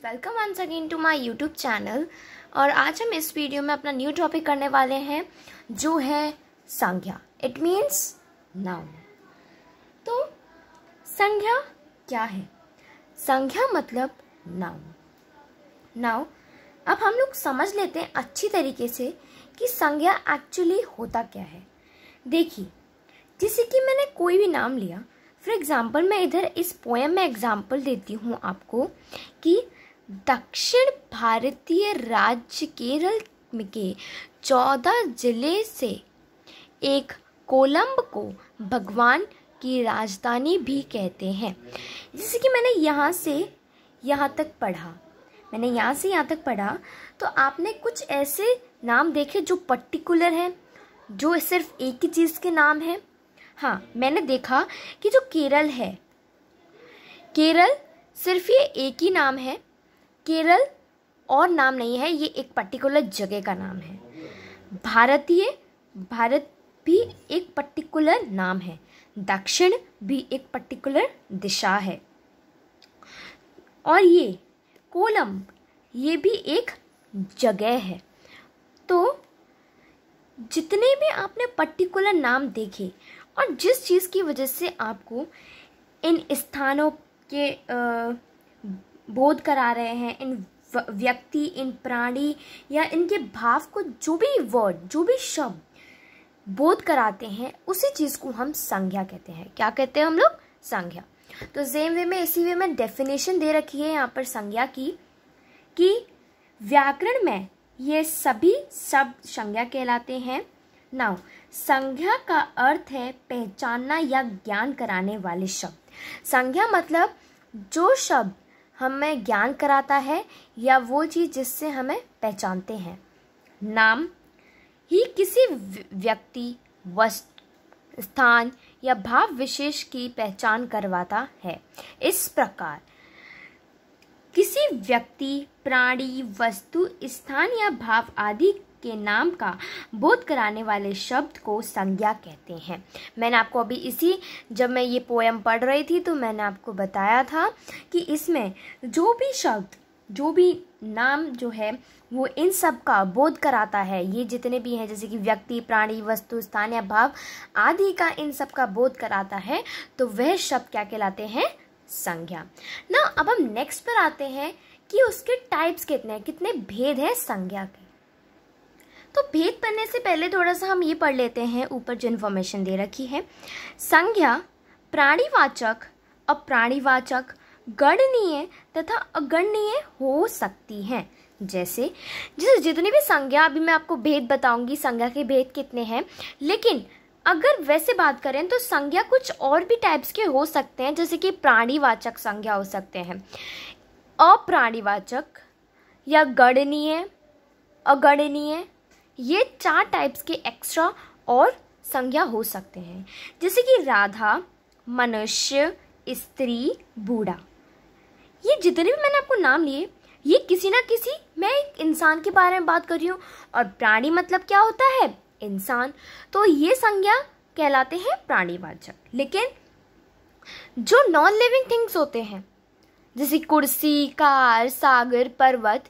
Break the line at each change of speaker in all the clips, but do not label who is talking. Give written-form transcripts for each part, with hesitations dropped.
Welcome once again to my YouTube channel. और आज हम इस वीडियो में अपना न्यू टॉपिक करने वाले हैं जो है संज्ञा। It means noun. तो संज्ञा क्या है? संज्ञा मतलब नाउन। नाउ अब हम लोग समझ लेते हैं अच्छी तरीके से कि संज्ञा एक्चुअली होता क्या है। देखिए, जैसे कि मैंने कोई भी नाम लिया, फॉर एग्जाम्पल मैं इधर इस पोएम में एग्जाम्पल देती हूँ आपको कि दक्षिण भारतीय राज्य केरल के 14 जिले से एक कोलंब को भगवान की राजधानी भी कहते हैं। जैसे कि मैंने यहाँ से यहाँ तक पढ़ा, तो आपने कुछ ऐसे नाम देखे जो पर्टिकुलर हैं, जो सिर्फ एक ही चीज़ के नाम हैं। हाँ, मैंने देखा कि जो केरल है, केरल सिर्फ ये एक ही नाम है। केरल और नाम नहीं है, ये एक पर्टिकुलर जगह का नाम है। भारत भी एक पर्टिकुलर नाम है। दक्षिण भी एक पर्टिकुलर दिशा है। और ये कोलंब, ये भी एक जगह है। तो जितने भी आपने पर्टिकुलर नाम देखे और जिस चीज़ की वजह से आपको इन स्थानों के बोध करा रहे हैं, इन व्यक्ति, इन प्राणी या इनके भाव को, जो भी वर्ड, जो भी शब्द बोध कराते हैं, उसी चीज़ को हम संज्ञा कहते हैं। क्या कहते हैं हम लोग? संज्ञा। तो सेम वे में, इसी वे में डेफिनेशन दे रखी है यहाँ पर संज्ञा की, कि व्याकरण में ये सभी शब्द संज्ञा कहलाते हैं। नाउ संज्ञा का अर्थ है पहचानना या ज्ञान कराने वाले शब्द। संज्ञा मतलब जो शब्द हमें ज्ञान कराता है या वो चीज़ जिससे हमें पहचानते हैं। नाम ही किसी व्यक्ति, वस्तु, स्थान या भाव विशेष की पहचान करवाता है। इस प्रकार किसी व्यक्ति, प्राणी, वस्तु, स्थान या भाव आदि के नाम का बोध कराने वाले शब्द को संज्ञा कहते हैं। मैंने आपको अभी जब मैं ये पोएम पढ़ रही थी तो मैंने आपको बताया था कि इसमें जो भी शब्द, जो भी नाम जो है, वो इन सब का बोध कराता है। ये जितने भी हैं, जैसे कि व्यक्ति, प्राणी, वस्तु, स्थान या भाव आदि का, इन सब का बोध कराता है, तो वह शब्द क्या कहलाते हैं? संज्ञा। ना अब हम नेक्स्ट पर आते हैं कि उसके टाइप्स कितने हैं, कितने भेद हैं संज्ञा के। तो भेद पढ़ने से पहले थोड़ा सा हम ये पढ़ लेते हैं, ऊपर जो इन्फॉर्मेशन दे रखी है। संज्ञा प्राणीवाचक, अप्राणीवाचक, गणनीय तथा अगणनीय हो सकती हैं। जैसे जितनी भी संज्ञा, अभी मैं आपको भेद बताऊंगी, संज्ञा के भेद कितने हैं। लेकिन अगर वैसे बात करें तो संज्ञा कुछ और भी टाइप्स के हो सकते हैं, जैसे कि प्राणीवाचक संज्ञा हो सकते हैं, अप्राणीवाचक या गणनीय, अगणनीय, ये 4 टाइप्स के एक्स्ट्रा और संज्ञा हो सकते हैं। जैसे कि राधा, मनुष्य, स्त्री, बूढ़ा, ये जितने भी मैंने आपको नाम लिए, ये किसी ना किसी, मैं एक इंसान के बारे में बात कर रही हूँ। और प्राणी मतलब क्या होता है? इंसान। तो ये संज्ञा कहलाते हैं प्राणीवाचक। लेकिन जो नॉन लिविंग थिंग्स होते हैं, जैसे कुर्सी, कार, सागर, पर्वत,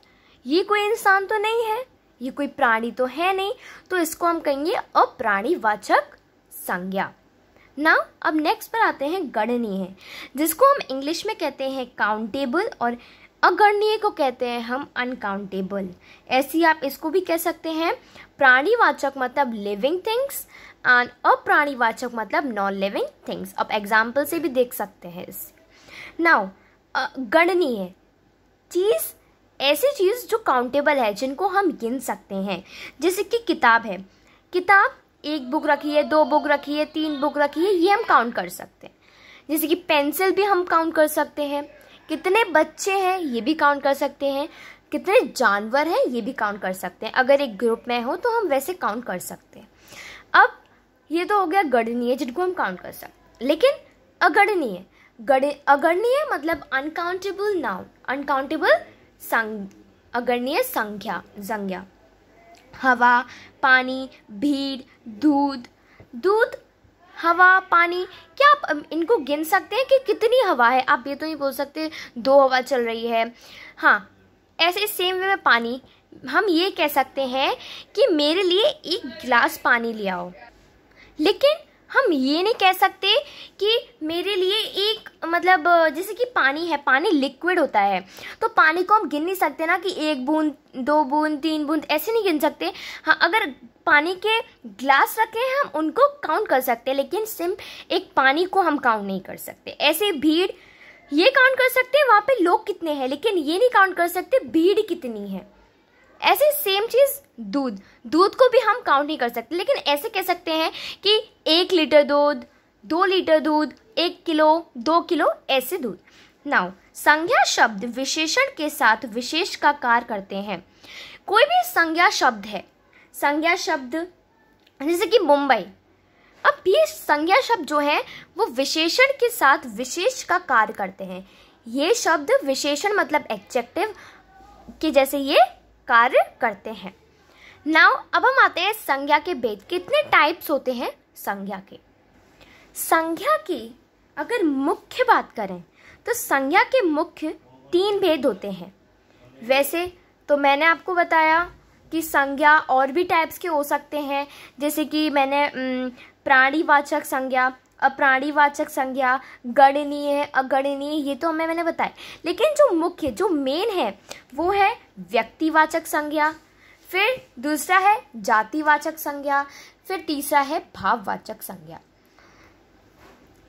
ये कोई इंसान तो नहीं है, ये कोई प्राणी तो है नहीं, तो इसको हम कहेंगे अप्राणीवाचक संज्ञा। नाउ अब नेक्स्ट पर आते हैं गणनीय, जिसको हम इंग्लिश में कहते हैं काउंटेबल, और अगणनीय को कहते हैं हम अनकाउंटेबल। ऐसी आप इसको भी कह सकते हैं। प्राणीवाचक मतलब लिविंग थिंग्स एंड अप्राणीवाचक मतलब नॉन लिविंग थिंग्स। अब एग्जाम्पल से भी देख सकते हैं इसे। नाउ गणनीय चीज़, ऐसी चीज़ जो काउंटेबल है, जिनको हम गिन सकते हैं। जैसे कि किताब है, किताब 1 बुक रखी है, 2 बुक रखी है, 3 बुक रखी है, ये हम काउंट कर सकते हैं। जैसे कि पेंसिल भी हम काउंट कर सकते हैं। कितने बच्चे हैं, ये भी काउंट कर सकते हैं। कितने जानवर हैं, ये भी काउंट कर सकते हैं। अगर एक ग्रुप में हो तो हम वैसे काउंट कर सकते हैं। अब ये तो हो गया गणनीय, जिनको हम काउंट कर सकते हैं। लेकिन अगणनीय, अगणनीय मतलब अनकाउंटेबल नाउन, अनकाउंटेबल अगणनीय संज्ञा। हवा, पानी, भीड़, दूध हवा, पानी। क्या आप इनको गिन सकते हैं कि कितनी हवा है? आप ये तो नहीं बोल सकते 2 हवा चल रही है। हाँ, ऐसे सेम वे में पानी, हम ये कह सकते हैं कि मेरे लिए 1 गिलास पानी ले आओ, लेकिन हम ये नहीं कह सकते कि मेरे लिए एक, मतलब जैसे कि पानी है, पानी लिक्विड होता है, तो पानी को हम गिन नहीं सकते ना कि 1 बूंद, 2 बूंद, 3 बूंद, ऐसे नहीं गिन सकते। हाँ, अगर पानी के ग्लास रखे हैं हम उनको काउंट कर सकते हैं, लेकिन सिर्फ एक पानी को हम काउंट नहीं कर सकते। ऐसे भीड़ ये काउंट कर सकते हैं वहाँ पे लोग कितने हैं, लेकिन ये नहीं काउंट कर सकते भीड़ कितनी है। ऐसे सेम चीज़ दूध, दूध को भी हम काउंट नहीं कर सकते, लेकिन ऐसे कह सकते हैं कि 1 लीटर दूध, 2 लीटर दूध, 1 किलो, 2 किलो, ऐसे दूध। नाउ, संज्ञा शब्द विशेषण के साथ विशेष का कार्य करते हैं। कोई भी संज्ञा शब्द है, संज्ञा शब्द जैसे कि मुंबई, अब ये संज्ञा शब्द जो है वो विशेषण के साथ विशेष का कार्य करते हैं। ये शब्द विशेषण मतलब एडजेक्टिव के जैसे ये कार्य करते हैं। नाउ अब हम आते हैं संज्ञा के भेद। कितने टाइप्स होते हैं संज्ञा के? संज्ञा की अगर मुख्य बात करें तो संज्ञा के मुख्य 3 भेद होते हैं। वैसे तो मैंने आपको बताया कि संज्ञा और भी टाइप्स के हो सकते हैं, जैसे कि मैंने प्राणीवाचक संज्ञा, अप्राणीवाचक संज्ञा, गणनीय, अगणनीय, ये तो मैंने बताया। लेकिन जो मुख्य, जो मेन है वो है व्यक्तिवाचक संज्ञा, फिर दूसरा है जातिवाचक संज्ञा, फिर तीसरा है भाववाचक संज्ञा।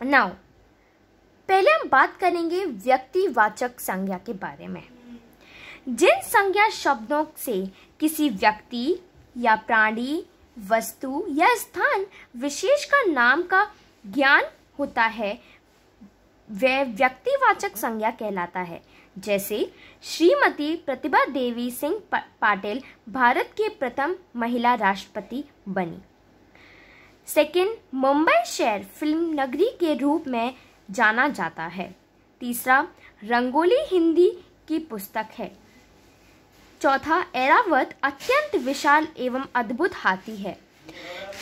नाउ पहले हम बात करेंगे व्यक्तिवाचक संज्ञा के बारे में। जिन संज्ञा शब्दों से किसी व्यक्ति या प्राणी, वस्तु या स्थान विशेष का नाम का ज्ञान होता है वह व्यक्तिवाचक संज्ञा कहलाता है। जैसे श्रीमती प्रतिभा देवी सिंह पाटिल भारत के प्रथम महिला राष्ट्रपति बनी। सेकंड, मुंबई शहर फिल्म नगरी के रूप में जाना जाता है। तीसरा, रंगोली हिंदी की पुस्तक है। चौथा, ऐरावत अत्यंत विशाल एवं अद्भुत हाथी है।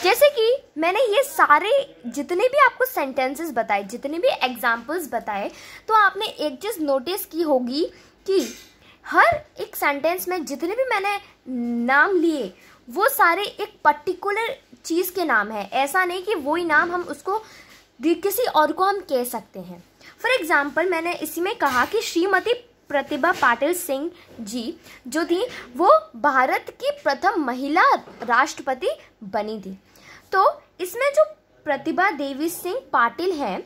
जैसे कि मैंने ये सारे जितने भी आपको सेंटेंसेस बताए, जितने भी एग्जाम्पल्स बताए, तो आपने एक चीज़ नोटिस की होगी कि हर एक सेंटेंस में जितने भी मैंने नाम लिए वो सारे एक पर्टिकुलर चीज़ के नाम है। ऐसा नहीं कि वही नाम हम उसको किसी और को हम कह सकते हैं। फॉर एग्जाम्पल मैंने इसी में कहा कि श्रीमती प्रतिभा पाटिल सिंह जी जो थी वो भारत की प्रथम महिला राष्ट्रपति बनी थी। तो इसमें जो प्रतिभा देवी सिंह पाटिल है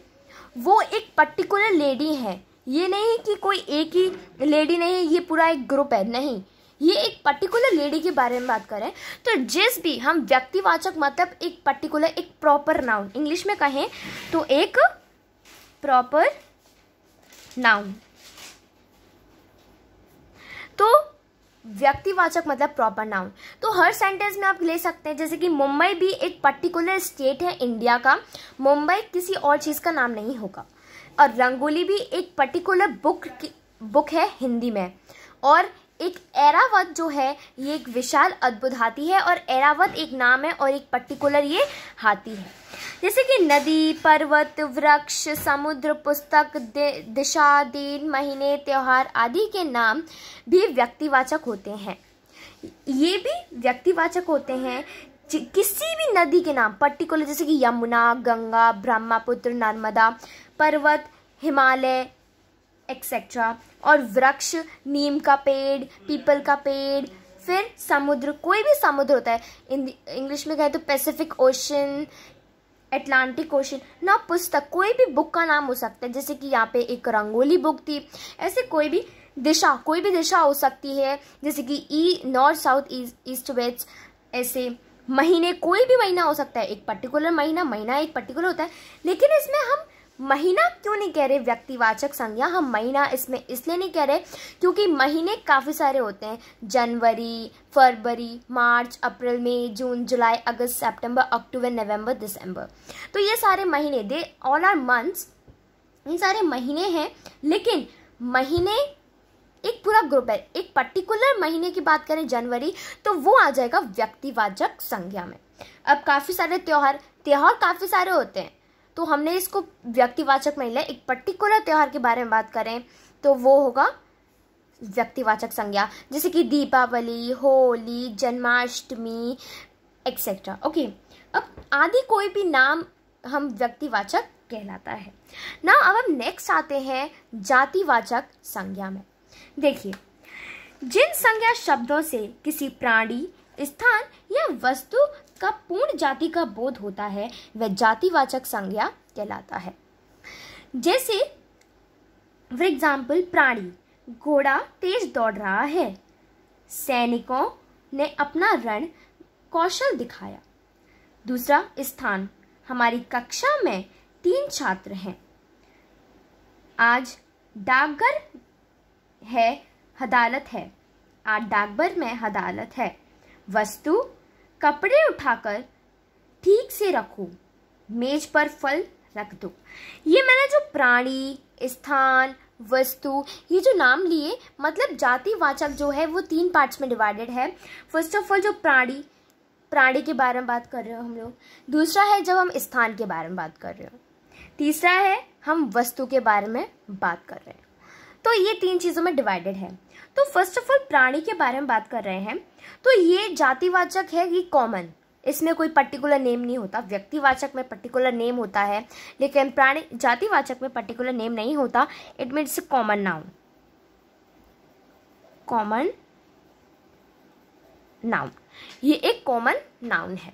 वो एक पर्टिकुलर लेडी है, ये नहीं कि कोई एक ही लेडी नहीं है, ये पूरा एक ग्रुप है, नहीं, ये एक पर्टिकुलर लेडी के बारे में बात करें। तो जिस भी हम व्यक्तिवाचक मतलब एक पर्टिकुलर, एक प्रॉपर नाउन इंग्लिश में कहें तो एक प्रॉपर नाउन, तो व्यक्तिवाचक मतलब प्रॉपर नाउन। तो हर सेंटेंस में आप ले सकते हैं, जैसे कि मुंबई भी एक पर्टिकुलर स्टेट है इंडिया का, मुंबई किसी और चीज़ का नाम नहीं होगा। और रंगोली भी एक पर्टिकुलर बुक है हिंदी में। और एक ऐरावत जो है ये एक विशाल अद्भुत हाथी है, और ऐरावत एक नाम है और एक पर्टिकुलर ये हाथी है। जैसे कि नदी, पर्वत, वृक्ष, समुद्र, पुस्तक, दिशा, दिन, महीने, त्योहार आदि के नाम भी व्यक्तिवाचक होते हैं। ये भी व्यक्तिवाचक होते हैं। किसी भी नदी के नाम पर्टिकुलर, जैसे कि यमुना, गंगा, ब्रह्मपुत्र, नर्मदा, पर्वत, हिमालय एक्सेट्रा, और वृक्ष नीम का पेड़, पीपल का पेड़, फिर समुद्र, कोई भी समुद्र होता है, इंग्लिश में कहे तो पैसिफिक ओशन, अटलांटिक ओशन ना। पुस्तक कोई भी बुक का नाम हो सकता है, जैसे कि यहाँ पे एक रंगोली बुक थी। ऐसे कोई भी दिशा, कोई भी दिशा हो सकती है, जैसे कि नॉर्थ, साउथ, ईस्ट, वेस्ट। ऐसे महीने, कोई भी महीना हो सकता है, एक पर्टिकुलर महीना एक पर्टिकुलर होता है। लेकिन इसमें हम महीना क्यों नहीं कह रहे व्यक्तिवाचक संज्ञा? हम महीना इसमें इसलिए नहीं कह रहे क्योंकि महीने काफ़ी सारे होते हैं, जनवरी, फरवरी, मार्च, अप्रैल, मई, जून, जुलाई, अगस्त, सितंबर, अक्टूबर, नवंबर, दिसंबर। तो ये सारे महीने, दे ऑल आर मंथ्स, ये सारे महीने हैं। लेकिन महीने एक पूरा ग्रुप है। एक पर्टिकुलर महीने की बात करें जनवरी, तो वो आ जाएगा व्यक्तिवाचक संज्ञा में। अब काफ़ी सारे त्योहार काफ़ी सारे होते हैं, तो हमने इसको व्यक्तिवाचक में लिया। एक पर्टिकुलर त्योहार के बारे में बात करें तो वो होगा व्यक्तिवाचक संज्ञा, जैसे कि दीपावली, होली, जन्माष्टमी एक्सेट्रा। ओके, अब आदि कोई भी नाम हम व्यक्तिवाचक कहलाता है ना। अब हम नेक्स्ट आते हैं जातिवाचक संज्ञा में। देखिए, जिन संज्ञा शब्दों से किसी प्राणी, स्थान या वस्तु का पूर्ण जाति का बोध होता है वह जातिवाचक संज्ञा कहलाता है। जैसे फॉर एग्जाम्पल, प्राणी, घोड़ा तेज दौड़ रहा है। सैनिकों ने अपना रण कौशल दिखाया। दूसरा, स्थान, हमारी कक्षा में 3 छात्र हैं। आज डाकघर है, अदालत है। आज डाकघर में अदालत है। वस्तु, कपड़े उठाकर ठीक से रखो, मेज पर फल रख दो। ये मैंने जो प्राणी, स्थान, वस्तु, ये जो नाम लिए, मतलब जातिवाचक जो है वो 3 पार्ट्स में डिवाइडेड है। फर्स्ट ऑफ ऑल जो प्राणी के बारे में बात कर रहे हो हम लोग। दूसरा है जब हम स्थान के बारे में बात कर रहे हो। तीसरा है हम वस्तु के बारे में बात कर रहे हैं। तो ये 3 चीज़ों में डिवाइडेड है। तो फर्स्ट ऑफ ऑल प्राणी के बारे में बात कर रहे हैं तो ये जातिवाचक है, ये कॉमन, इसमें कोई पर्टिकुलर नेम नहीं होता। व्यक्तिवाचक में पर्टिकुलर नेम होता है, लेकिन प्राणी जातिवाचक में पर्टिकुलर नेम नहीं होता। It means common noun, common noun, ये एक कॉमन नाउन है।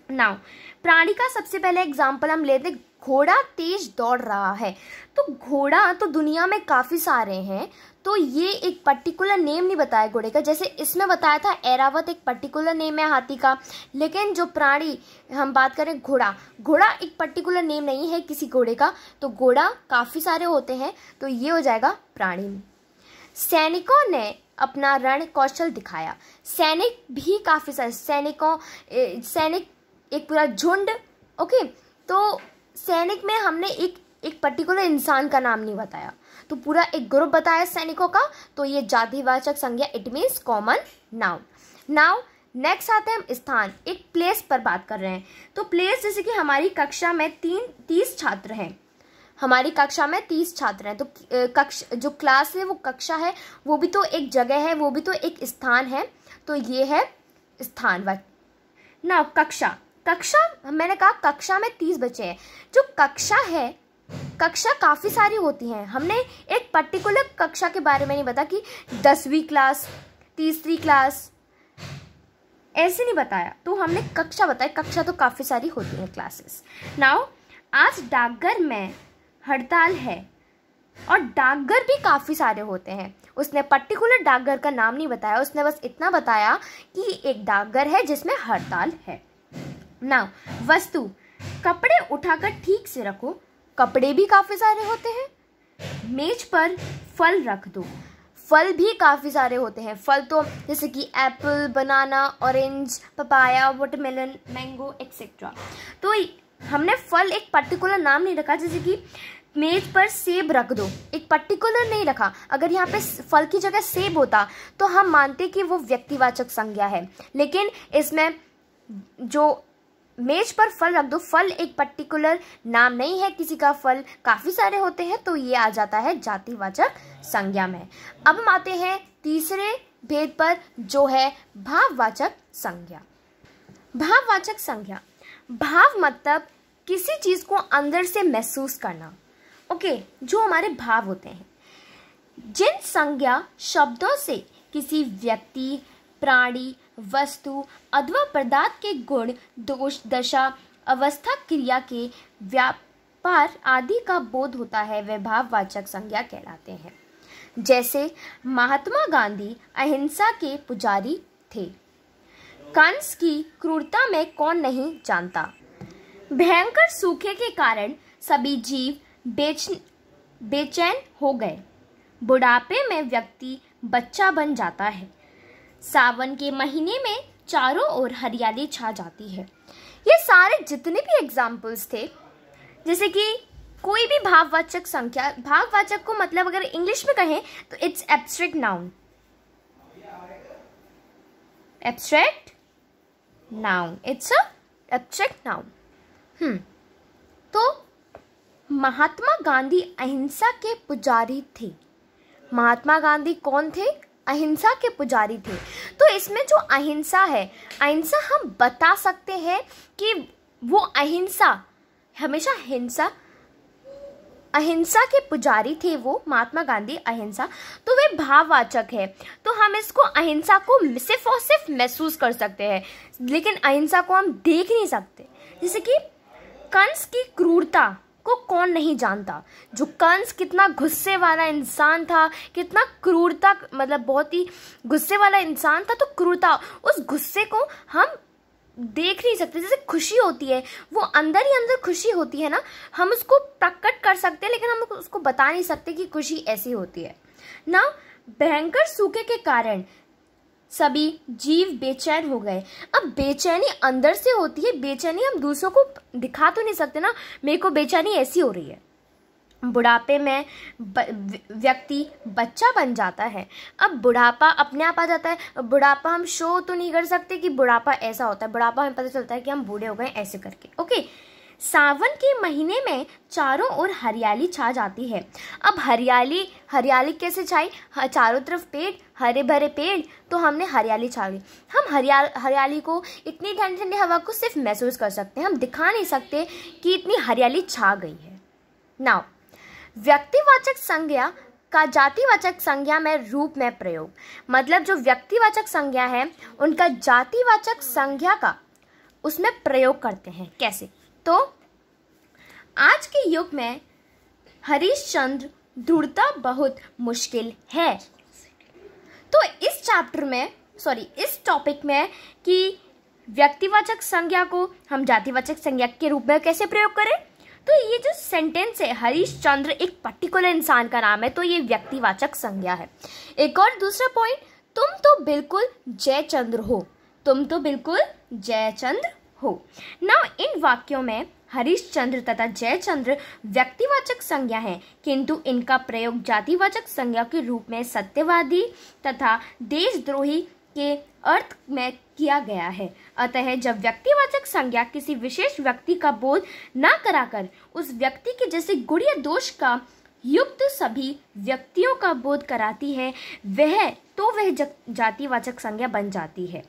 नाउ प्राणी का सबसे पहले एग्जाम्पल हम लेते हैं, घोड़ा तेज दौड़ रहा है। तो घोड़ा तो दुनिया में काफी सारे हैं, तो ये एक पर्टिकुलर नेम नहीं बताया घोड़े का। जैसे इसमें बताया था एरावत एक पर्टिकुलर नेम है हाथी का, लेकिन जो प्राणी हम बात करें घोड़ा, घोड़ा एक पर्टिकुलर नेम नहीं है किसी घोड़े का। तो घोड़ा काफी सारे होते हैं, तो ये हो जाएगा प्राणी। सैनिकों ने अपना रण कौशल दिखाया। सैनिक भी काफी सारे, सैनिक एक पूरा झुंड। ओके, तो सैनिक में हमने एक पर्टिकुलर इंसान का नाम नहीं बताया, तो पूरा एक ग्रुप बताया सैनिकों का। तो ये जातिवाचक संज्ञा, it means common noun. Now next आते हैं हम स्थान, एक प्लेस पर बात कर रहे हैं। तो प्लेस जैसे कि हमारी कक्षा में 30 छात्र हैं। हमारी कक्षा में 30 छात्र हैं, तो जो क्लास है वो कक्षा है, वो भी तो एक जगह है, वो भी तो एक स्थान है। तो ये है स्थान। ना कक्षा मैंने कहा कक्षा में 30 बच्चे हैं। जो कक्षा है, कक्षा काफी सारी होती हैं। हमने एक पर्टिकुलर कक्षा के बारे में नहीं बताया कि 10वीं क्लास, तीसरी क्लास, ऐसे नहीं बताया। तो हमने कक्षा बताया, कक्षा तो काफी सारी होती हैं क्लासेस। नाउ आज डाकघर में हड़ताल है, और डाकघर भी काफी सारे होते हैं। उसने पर्टिकुलर डाकघर का नाम नहीं बताया, उसने बस इतना बताया कि एक डाकघर है जिसमें हड़ताल है। नाउ वस्तु, कपड़े उठाकर ठीक से रखो, कपड़े भी काफी सारे होते हैं। मेज पर फल रख दो, फल भी काफी सारे होते हैं। फल तो जैसे कि apple, banana, orange, papaya, watermelon, mango etcetera. तो हमने फल एक पर्टिकुलर नाम नहीं रखा, जैसे कि मेज पर सेब रख दो, एक पर्टिकुलर नहीं रखा। अगर यहाँ पे फल की जगह सेब होता तो हम मानते कि वो व्यक्तिवाचक संज्ञा है, लेकिन इसमें जो मेज पर फल रख दो, फल एक पर्टिकुलर नाम नहीं है किसी का, फल काफी सारे होते हैं, तो ये आ जाता है जातिवाचक संज्ञा में। अब हम आते हैं तीसरे भेद पर, जो है भाववाचक संज्ञा। भाववाचक संज्ञा, भाव मतलब किसी चीज को अंदर से महसूस करना। ओके, जो हमारे भाव होते हैं। जिन संज्ञा शब्दों से किसी व्यक्ति, प्राणी, वस्तु अथवा पदार्थ के गुण, दोष, दशा, अवस्था, क्रिया के व्यापार आदि का बोध होता है, वे भाववाचक संज्ञा कहलाते हैं। जैसे महात्मा गांधी अहिंसा के पुजारी थे। कंस की क्रूरता में कौन नहीं जानता। भयंकर सूखे के कारण सभी जीव बेचैन हो गए। बुढ़ापे में व्यक्ति बच्चा बन जाता है। सावन के महीने में चारों ओर हरियाली छा जाती है। ये सारे जितने भी एग्जाम्पल्स थे, जैसे कि कोई भी भाववाचक संख्या, भाववाचक को मतलब अगर इंग्लिश में कहें तो it's abstract noun. Abstract noun, it's a abstract noun. तो महात्मा गांधी अहिंसा के पुजारी थे। महात्मा गांधी कौन थे? अहिंसा के पुजारी थे। तो इसमें जो अहिंसा है, अहिंसा हम बता सकते हैं कि वो अहिंसा, हमेशा अहिंसा के पुजारी थे वो महात्मा गांधी। अहिंसा तो वे भाववाचक है, तो हम इसको अहिंसा को सिर्फ और सिर्फ महसूस कर सकते हैं, लेकिन अहिंसा को हम देख नहीं सकते। जैसे कि कंस की क्रूरता को कौन नहीं जानता। जो कंस कितना गुस्से वाला इंसान था, कितना क्रूरता, मतलब बहुत ही गुस्से वाला इंसान था, तो क्रूरता, उस गुस्से को हम देख नहीं सकते। जैसे खुशी होती है, वो अंदर ही अंदर खुशी होती है ना, हम उसको प्रकट कर सकते हैं, लेकिन हम उसको बता नहीं सकते कि खुशी ऐसी होती है ना। भयंकर सूखे के कारण सभी जीव बेचैन हो गए। अब बेचैनी अंदर से होती है, बेचैनी हम दूसरों को दिखा तो नहीं सकते ना, मेरे को बेचैनी ऐसी हो रही है। बुढ़ापे में व्यक्ति बच्चा बन जाता है। अब बुढ़ापा अपने आप आ जाता है। बुढ़ापा हम शो तो नहीं कर सकते कि बुढ़ापा ऐसा होता है, बुढ़ापा हमें पता चलता है कि हम बूढ़े हो गए ऐसे करके। ओके, सावन के महीने में चारों ओर हरियाली छा जाती है। अब हरियाली कैसे छाई? चारों तरफ पेड़, हरे भरे पेड़, तो हमने हरियाली छा गई। हम हरियाली को, इतनी ठंडी ठंडी हवा को सिर्फ महसूस कर सकते हैं, हम दिखा नहीं सकते कि इतनी हरियाली छा गई है। नाउ, व्यक्तिवाचक संज्ञा का जातिवाचक संज्ञा में रूप में प्रयोग, मतलब जो व्यक्तिवाचक संज्ञा है उनका जातिवाचक संज्ञा का उसमें प्रयोग करते हैं। कैसे? तो आज के युग में हरिश्चंद्र ढूंढना बहुत मुश्किल है। तो इस टॉपिक में कि व्यक्तिवाचक संज्ञा को हम जातिवाचक संज्ञा के रूप में कैसे प्रयोग करें, तो ये जो सेंटेंस है, हरिश्चंद्र एक पर्टिकुलर इंसान का नाम है, तो ये व्यक्तिवाचक संज्ञा है। एक और दूसरा पॉइंट, तुम तो बिल्कुल जयचंद्र हो, तुम तो बिल्कुल जयचंद्र हो। नाउ, इन वाक्यों में हरिश्चंद्र तथा जयचंद्र व्यक्तिवाचक संज्ञा है, किंतु इनका प्रयोग जातिवाचक संज्ञा के रूप में सत्यवादी तथा देशद्रोही के अर्थ में किया गया है। अतः जब व्यक्तिवाचक संज्ञा किसी विशेष व्यक्ति का बोध न कराकर उस व्यक्ति के जैसे गुण या दोष का युक्त सभी व्यक्तियों का बोध कराती है, वह जातिवाचक संज्ञा बन जाती है।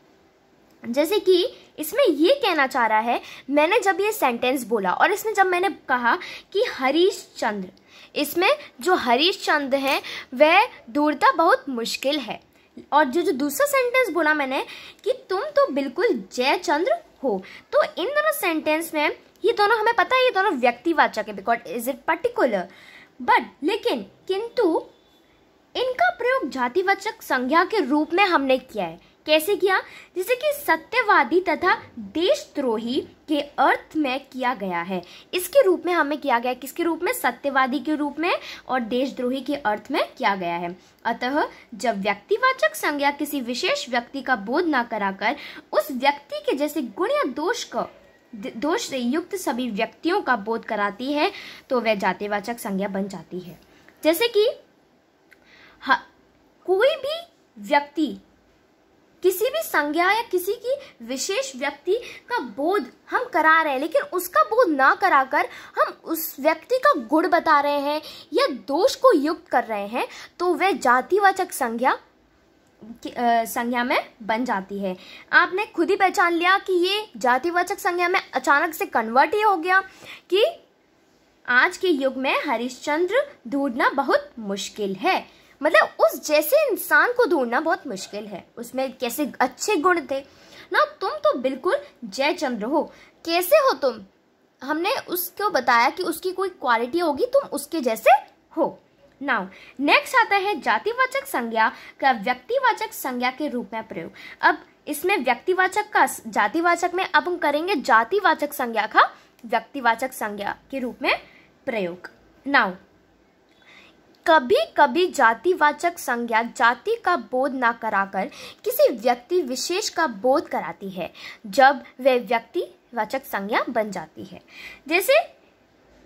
जैसे कि इसमें ये कहना चाह रहा है, मैंने जब ये सेंटेंस बोला और इसमें जब मैंने कहा कि हरिश्चंद्र, इसमें जो हरिश्चंद्र है वह ढूंढना बहुत मुश्किल है, और जो दूसरा सेंटेंस बोला मैंने कि तुम तो बिल्कुल जयचंद्र हो, तो इन दोनों सेंटेंस में ये दोनों हमें पता है ये दोनों व्यक्तिवाचक है, बिकॉज इज इट पर्टिकुलर, किंतु इनका प्रयोग जातिवाचक संज्ञा के रूप में हमने किया है। कैसे किया? जैसे कि सत्यवादी तथा देशद्रोही के अर्थ में किया गया है, इसके रूप में हमें किया गया। किसके रूप में? सत्यवादी के रूप में और देशद्रोही के अर्थ में किया गया है। अतः जब व्यक्तिवाचक संज्ञा किसी विशेष व्यक्ति का बोध न कराकर उस व्यक्ति के जैसे गुण या दोष से युक्त सभी व्यक्तियों का बोध कराती है, तो वह जातिवाचक संज्ञा बन जाती है। जैसे कि कोई भी व्यक्ति किसी भी संज्ञा या किसी की विशेष व्यक्ति का बोध हम करा रहे हैं, लेकिन उसका बोध ना कराकर हम उस व्यक्ति का गुण बता रहे हैं या दोष को युक्त कर रहे हैं, तो वह जातिवाचक संज्ञा में बन जाती है। आपने खुद ही पहचान लिया कि ये जातिवाचक संज्ञा में अचानक से कन्वर्ट ही हो गया कि आज के युग में हरिश्चंद्र ढूंढना बहुत मुश्किल है, मतलब उस जैसे इंसान को ढूंढना बहुत मुश्किल है, उसमें कैसे अच्छे गुण थे ना। तुम तो बिल्कुल जयचंद्र हो, कैसे हो तुम? हमने उसको बताया कि उसकी कोई क्वालिटी होगी, तुम उसके जैसे हो। नाउ नेक्स्ट आता है जातिवाचक संज्ञा का व्यक्तिवाचक संज्ञा के रूप में प्रयोग। अब इसमें व्यक्तिवाचक का जातिवाचक में, अब हम करेंगे जातिवाचक संज्ञा का व्यक्तिवाचक संज्ञा के रूप में प्रयोग। नाउ कभी कभी जातिवाचक संज्ञा जाति का बोध न कराकर किसी व्यक्ति विशेष का बोध कराती है, जब वह व्यक्तिवाचक संज्ञा बन जाती है। जैसे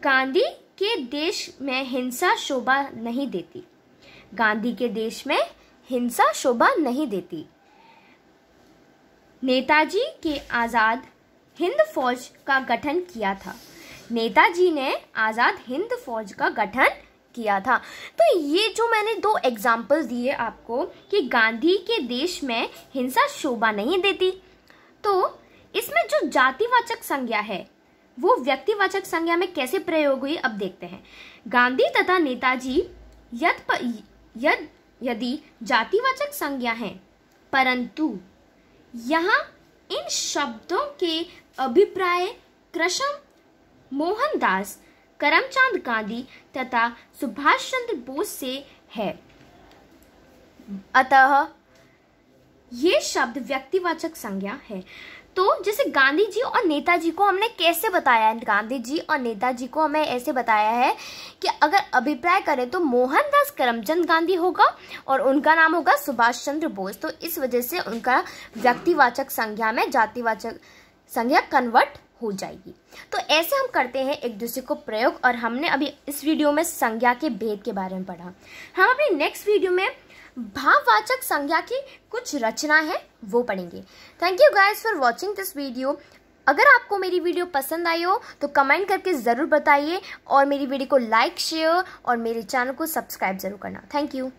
गांधी के देश में हिंसा शोभा नहीं देती, गांधी के देश में हिंसा शोभा नहीं देती। नेताजी के आजाद हिंद फौज का गठन किया था, नेताजी ने आज़ाद हिंद फौज का गठन किया था। तो ये जो मैंने 2 एग्जाम्पल दिए आपको कि गांधी के देश में हिंसा शोभा नहीं देती, तो इसमें जो जातिवाचक संज्ञा है वो व्यक्तिवाचक संज्ञा में कैसे प्रयोग हुई अब देखते हैं। गांधी तथा नेताजी यदि जातिवाचक संज्ञा है, परंतु यहाँ इन शब्दों के अभिप्राय कृष्ण मोहनदास, करमचंद गांधी तथा सुभाष चंद्र बोस से है, अतः ये शब्द व्यक्तिवाचक संज्ञा है। तो जैसे गांधी जी और नेताजी को हमने कैसे बताया है, गांधी जी और नेताजी को हमें ऐसे बताया है कि अगर अभिप्राय करें तो मोहनदास करमचंद गांधी होगा और उनका नाम होगा सुभाष चंद्र बोस। तो इस वजह से उनका व्यक्तिवाचक संज्ञा में जातिवाचक संज्ञा कन्वर्ट हो जाएगी। तो ऐसे हम करते हैं एक दूसरे को प्रयोग, और हमने अभी इस वीडियो में संज्ञा के भेद के बारे में पढ़ा। हम अपनी नेक्स्ट वीडियो में भाववाचक संज्ञा की कुछ रचना है वो पढ़ेंगे। Thank you guys for watching this video. अगर आपको मेरी वीडियो पसंद आई हो तो कमेंट करके ज़रूर बताइए, और मेरी वीडियो को लाइक, शेयर और मेरे चैनल को सब्सक्राइब जरूर करना। Thank you.